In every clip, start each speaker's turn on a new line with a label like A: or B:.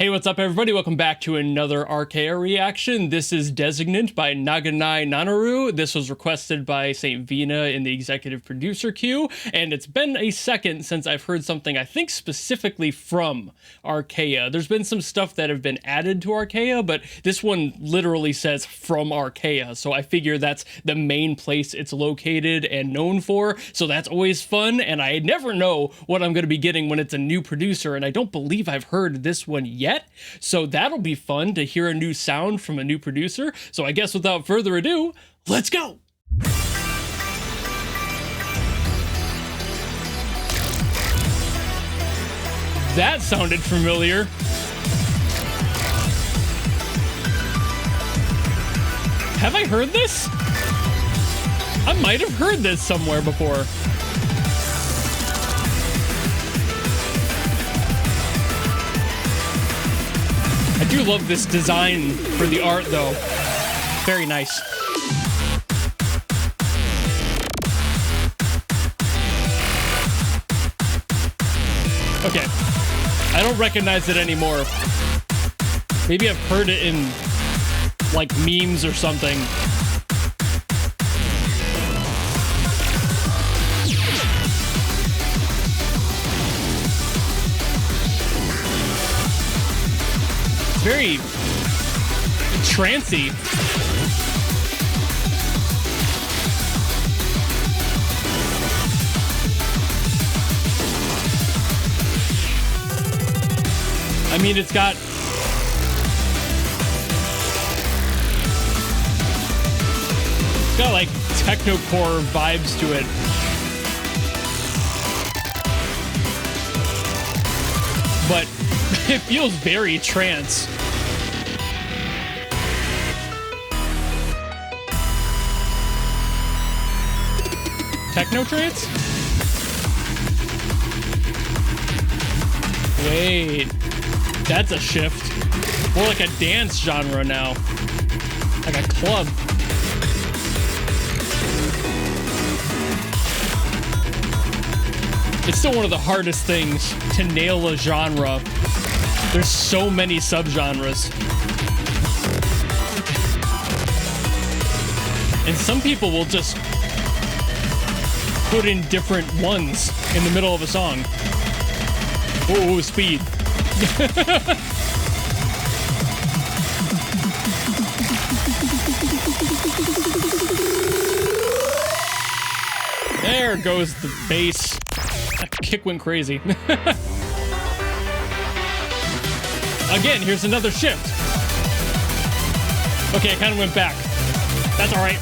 A: Hey, what's up everybody? Welcome back to another Arcaea reaction. This is Designant by Naganai Nanoru. This was requested by St. Vina in the executive producer queue, and it's been a second since I've heard something I think specifically from Arcaea. There's been some stuff that have been added to Arcaea, but this one literally says from Arcaea, so I figure that's the main place it's located and known for, so that's always fun, and I never know what I'm going to be getting when it's a new producer, and I don't believe I've heard this one yet. So that'll be fun to hear a new sound from a new producer. So I guess without further ado, let's go. That sounded familiar. Have I heard this? I might have heard this somewhere before. I do love this design for the art, though. Very nice. Okay. I don't recognize it anymore. Maybe I've heard it in, like, memes or something. Very trancy. I mean, it's got like technocore vibes to it. But it feels very trance. Techno trance? Wait, that's a shift. More like a dance genre now. Like a club. It's still one of the hardest things to nail a genre. There's so many subgenres. And some people will just put in different ones in the middle of a song. Oh, speed. There goes the bass. That kick went crazy. Again, here's another shift. Okay, I kind of went back. That's all right.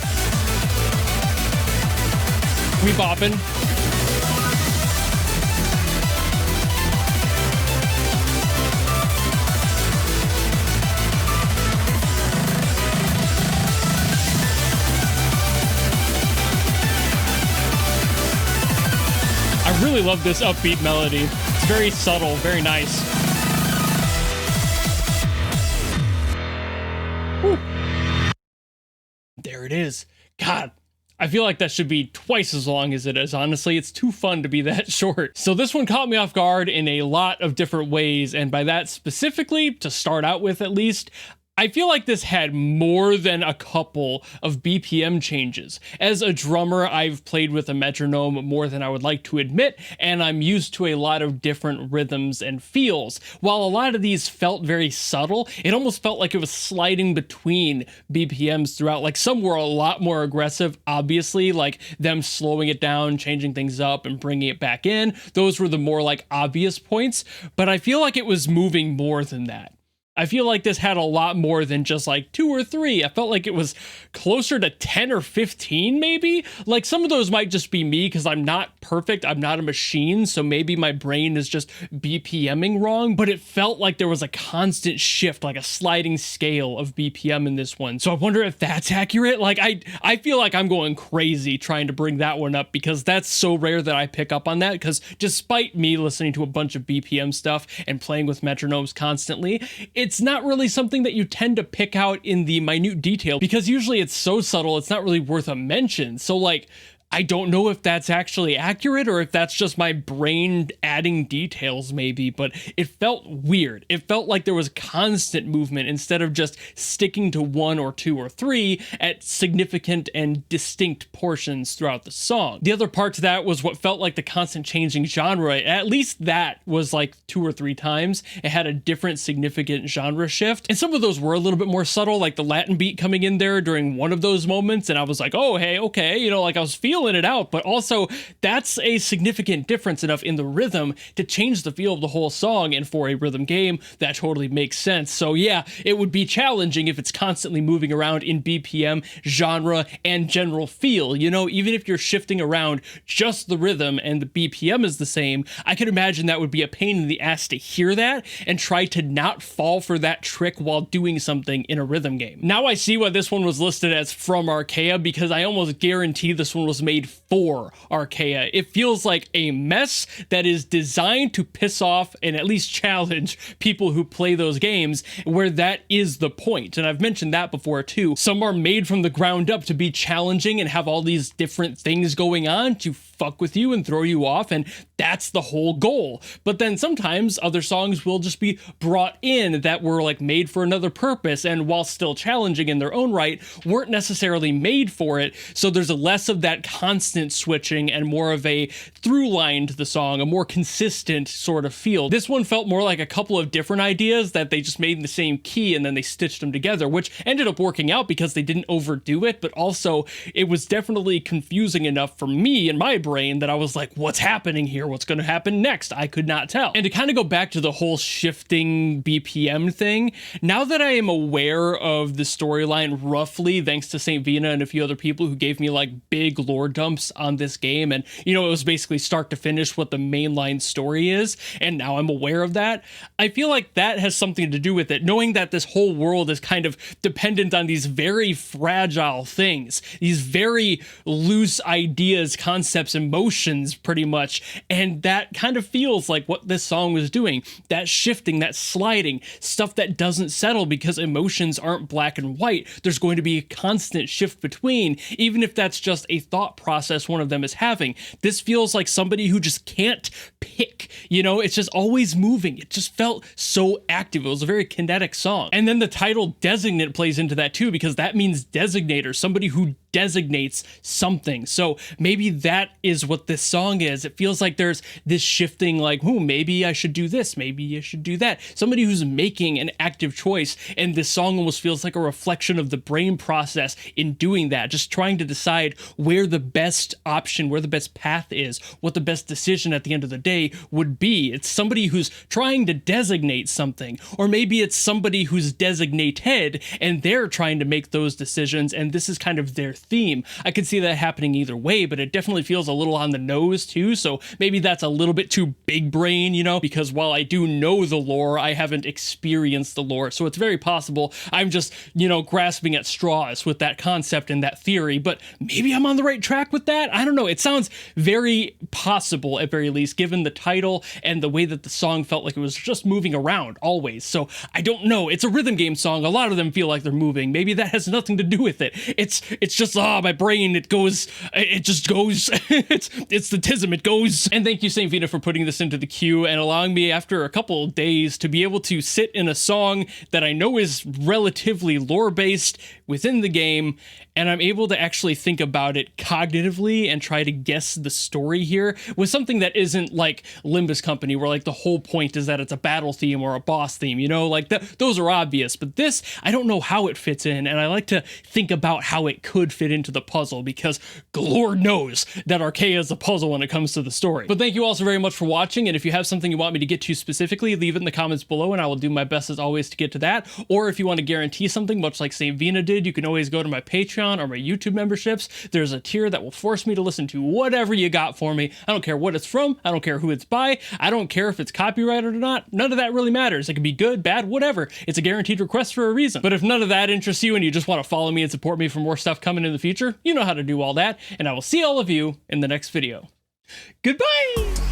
A: We bopping. I really love this upbeat melody. It's very subtle, very nice. Whew. There it is. God. I feel like that should be twice as long as it is, honestly. It's too fun to be that short. So this one caught me off guard in a lot of different ways, and by that specifically, to start out with at least, I feel like this had more than a couple of BPM changes. As a drummer, I've played with a metronome more than I would like to admit, and I'm used to a lot of different rhythms and feels. While a lot of these felt very subtle, it almost felt like it was sliding between BPMs throughout. Like some were a lot more aggressive, obviously, like them slowing it down, changing things up, and bringing it back in. Those were the more like obvious points, but I feel like it was moving more than that. I feel like this had a lot more than just like 2 or 3. I felt like it was closer to 10 or 15 maybe. Like some of those might just be me because I'm not perfect. I'm not a machine. So maybe my brain is just BPMing wrong, but it felt like there was a constant shift, like a sliding scale of BPM in this one. So I wonder if that's accurate. Like I feel like I'm going crazy trying to bring that one up because that's so rare that I pick up on that, because despite me listening to a bunch of BPM stuff and playing with metronomes constantly, it's not really something that you tend to pick out in the minute detail because usually it's so subtle, it's not really worth a mention. So like, I don't know if that's actually accurate or if that's just my brain adding details maybe, but it felt weird. It felt like there was constant movement instead of just sticking to 1 or 2 or 3 at significant and distinct portions throughout the song. The other part to that was what felt like the constant changing genre. At least that was like 2 or 3 times. It had a different significant genre shift. And some of those were a little bit more subtle, like the Latin beat coming in there during one of those moments. And I was like, oh, hey, okay. You know, like I was feeling it out, but also that's a significant difference enough in the rhythm to change the feel of the whole song. And for a rhythm game, that totally makes sense. So yeah, it would be challenging if it's constantly moving around in BPM, genre, and general feel. You know, even if you're shifting around just the rhythm and the BPM is the same, I could imagine that would be a pain in the ass to hear that and try to not fall for that trick while doing something in a rhythm game. Now I see why this one was listed as from Arcaea, because I almost guarantee this one was made for Arcaea. It feels like a mess that is designed to piss off and at least challenge people who play those games, where that is the point. And I've mentioned that before too. Some are made from the ground up to be challenging and have all these different things going on to fuck with you and throw you off, and that's the whole goal. But then sometimes other songs will just be brought in that were like made for another purpose, and while still challenging in their own right, weren't necessarily made for it. So there's a less of that constant switching and more of a through line to the song, a more consistent sort of feel. This one felt more like a couple of different ideas that they just made in the same key and then they stitched them together, which ended up working out because they didn't overdo it, but also it was definitely confusing enough for me in my brain that I was like, what's happening here? What's going to happen next? I could not tell. And to kind of go back to the whole shifting BPM thing, now that I am aware of the storyline roughly, thanks to St. Vina and a few other people who gave me like big lore dumps on this game, and you know, it was basically start to finish what the mainline story is, and now I'm aware of that, I feel like that has something to do with it, knowing that this whole world is kind of dependent on these very fragile things, these very loose ideas, concepts, emotions pretty much, and that kind of feels like what this song was doing, that shifting, that sliding, stuff that doesn't settle because emotions aren't black and white. There's going to be a constant shift between, even if that's just a thought process one of them is having. This feels like somebody who just can't pick, you know, it's just always moving. It just felt so active. It was a very kinetic song. And then the title Designant plays into that too, because that means designator, somebody who designates something. So maybe that is what this song is. It feels like there's this shifting, like, oh, maybe I should do this, maybe I should do that. Somebody who's making an active choice, and this song almost feels like a reflection of the brain process in doing that, just trying to decide where the best option, where the best path is, what the best decision at the end of the day would be. It's somebody who's trying to designate something, or maybe it's somebody who's designated and they're trying to make those decisions, and this is kind of their theme. I could see that happening either way, but it definitely feels a little on the nose too, so maybe that's a little bit too big brain, you know, because while I do know the lore, I haven't experienced the lore, so it's very possible I'm just, you know, grasping at straws with that concept and that theory, but maybe I'm on the right track with that? I don't know. It sounds very possible, at very least, given the title and the way that the song felt like it was just moving around always, so I don't know. It's a rhythm game song. A lot of them feel like they're moving. Maybe that has nothing to do with it. It's just, my brain, it just goes. it's the tism, it goes. And thank you, St. Vina, for putting this into the queue and allowing me, after a couple of days, to be able to sit in a song that I know is relatively lore-based within the game, and I'm able to actually think about it cognitively and try to guess the story here with something that isn't like Limbus Company, where like the whole point is that it's a battle theme or a boss theme, you know, like those are obvious, but this, I don't know how it fits in, and I like to think about how it could fit into the puzzle, because Lord knows that Arcaea is a puzzle when it comes to the story. But thank you all so very much for watching, and if you have something you want me to get to specifically, leave it in the comments below, and I will do my best as always to get to that. Or if you want to guarantee something, much like St. Vina did, you can always go to my Patreon or my YouTube memberships. There's a tier that will force me to listen to whatever you got for me. I don't care what it's from, I don't care who it's by, I don't care if it's copyrighted or not, none of that really matters. It can be good, bad, whatever. It's a guaranteed request for a reason. But if none of that interests you and you just want to follow me and support me for more stuff coming in the future, you know how to do all that, and I will see all of you in the next video. Goodbye!